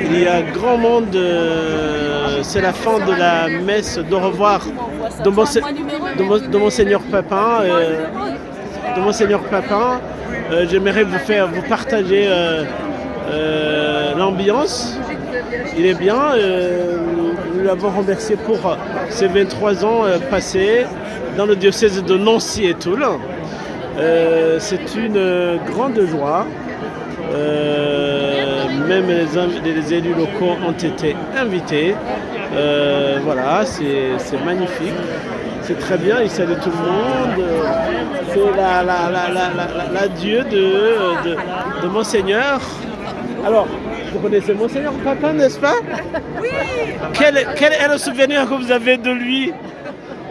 Il y a grand monde, c'est la fin de la messe d'au revoir de Monseigneur Papin. De Monseigneur Papin. J'aimerais vous partager l'ambiance. Il est bien. Nous l'avons remercié pour ses 23 ans passés dans le diocèse de Nancy et Toul. C'est une grande joie. Même les élus locaux ont été invités. Voilà, c'est magnifique. C'est très bien, il salue tout le monde. C'est l'adieu de Monseigneur. Alors, vous connaissez Monseigneur Papin, n'est-ce pas? Oui. Quel est le souvenir que vous avez de lui?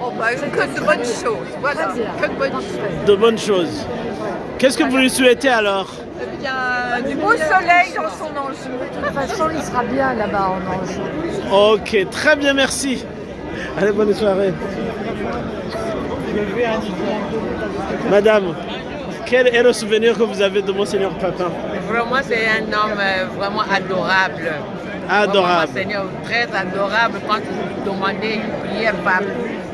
Oh bah, que de bonnes choses, voilà, que de bonnes choses. De bonnes choses. Qu'est-ce que vous lui souhaitez alors? Eh bien, du beau soleil dans son Anjou. De toute façon, il sera bien là-bas en Anjou. Ok, très bien, merci. Allez, bonne soirée. Madame, quel est le souvenir que vous avez de Monseigneur Papin? Vraiment, c'est un homme vraiment adorable. Adorable. Vraiment, Seigneur, très adorable. Quand vous lui demandez une prière par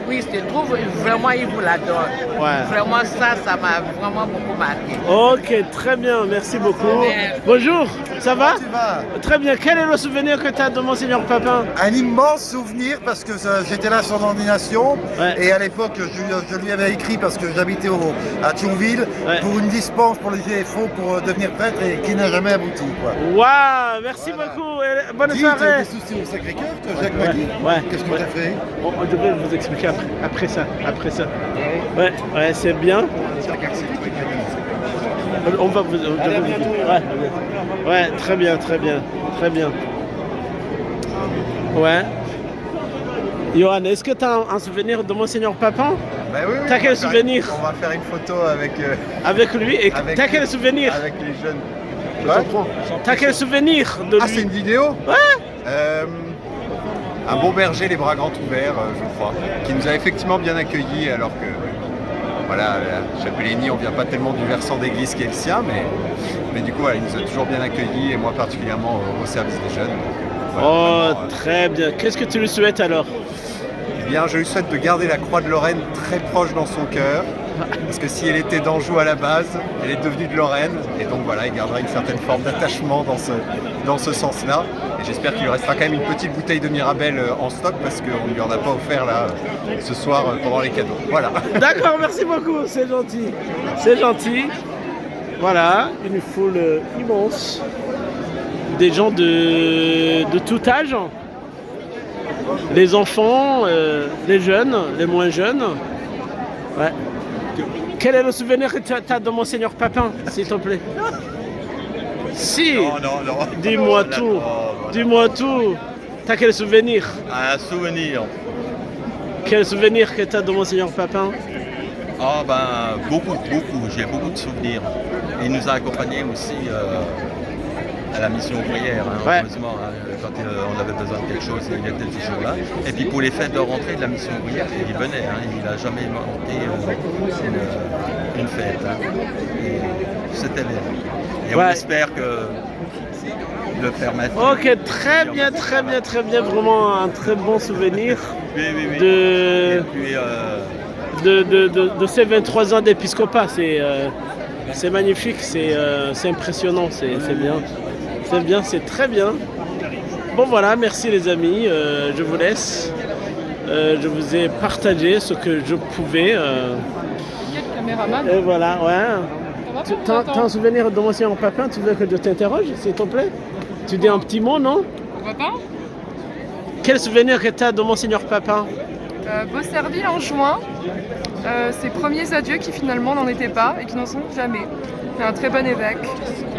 où il se trouve, vraiment, il vous la donne. Ouais. Vraiment, ça m'a vraiment beaucoup marqué. Ok, très bien, merci beaucoup. Bonjour, ça va? Tu vas? Très bien, quel est le souvenir que tu as de Monseigneur Papin? Un immense souvenir parce que j'étais là à son ordination et à l'époque je lui avais écrit parce que j'habitais à Thionville pour une dispense pour les GFO pour devenir prêtre et qui n'a jamais abouti. Waouh, merci beaucoup et bonne Tu as soirée. des soucis au Sacré-Cœur que Jacques m'a dit? Ouais. Qu'est-ce que tu as fait? Je vais vous expliquer après ça. Ouais, c'est bien. On va vous. Allez, à bientôt. Ouais, très bien. Ouais. Johan, est-ce que tu as un souvenir de Monseigneur Papin? Bah oui, T'as quel souvenir? On va faire une photo Avec lui et t'as quel souvenir? avec les jeunes. Je comprends. T'as quel souvenir de lui? Ah, c'est une vidéo? Ouais. Un bon berger, les bras grands ouverts, je crois, qui nous a effectivement bien accueillis alors que, voilà, à Chapelligny, on ne vient pas tellement du versant d'église qui est le sien, mais du coup, voilà, il nous a toujours bien accueillis et moi particulièrement au service des jeunes. Donc, voilà, vraiment, très bien. Qu'est-ce que tu lui souhaites alors? Eh bien, je lui souhaite de garder la croix de Lorraine très proche dans son cœur, parce que si elle était d'Anjou à la base, elle est devenue de Lorraine, et donc voilà, il gardera une certaine forme d'attachement dans ce sens-là. Et j'espère qu'il lui restera quand même une petite bouteille de Mirabelle en stock, parce qu'on ne lui en a pas offert là ce soir pendant les cadeaux. Voilà. D'accord, merci beaucoup, c'est gentil. C'est gentil. Voilà, une foule immense. Des gens de tout âge. Les enfants, les jeunes, les moins jeunes. Ouais. Quel est le souvenir que tu as de Monseigneur Papin, s'il te plaît? Si. Non. Dis-moi tout. Voilà. Dis-moi tout. T'as quel souvenir? Un souvenir. Quel souvenir que tu as de Monseigneur Papin? Ah ben beaucoup. J'ai beaucoup de souvenirs. Il nous a accompagnés aussi à la mission ouvrière, Ouais. heureusement, quand on avait besoin de quelque chose, il était toujours là. Et puis pour les fêtes de rentrée de la mission ouvrière, il venait, il n'a jamais manqué une fête. Et c'était bien. Et on espère que le permettre. Ok, très bien, vraiment un très bon souvenir Oui. de, Et puis, de ces 23 ans d'épiscopat. C'est magnifique, c'est impressionnant, c'est bien. C'est bien, c'est très bien. Bon voilà, merci les amis, je vous laisse. Je vous ai partagé ce que je pouvais. Il y a le caméraman. Et voilà, ouais. T'as un souvenir de Monseigneur Papin? Tu veux que je t'interroge, s'il te plaît? Tu dis un petit mot, non? Pourquoi pas? Quel souvenir que tu as de Monseigneur Papin? Beaucerville en juin, ses premiers adieux qui finalement n'en étaient pas et qui n'en sont jamais. C'est un très bon évêque,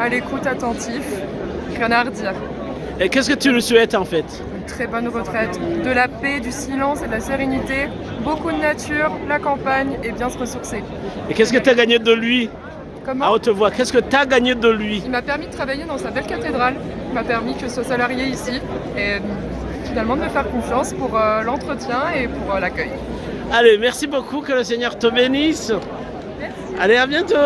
à l'écoute attentif, rien à redire. Et qu'est-ce que tu lui souhaites en fait? Une très bonne retraite, de la paix, du silence et de la sérénité, beaucoup de nature, la campagne et bien se ressourcer. Et qu'est-ce que tu as gagné de lui? Comment? À haute voix, qu'est-ce que tu as gagné de lui? Il m'a permis de travailler dans sa belle cathédrale, il m'a permis que je sois salarié ici et finalement de me faire confiance pour l'entretien et pour l'accueil. Allez, merci beaucoup, que le Seigneur te bénisse. Merci. Allez, à bientôt.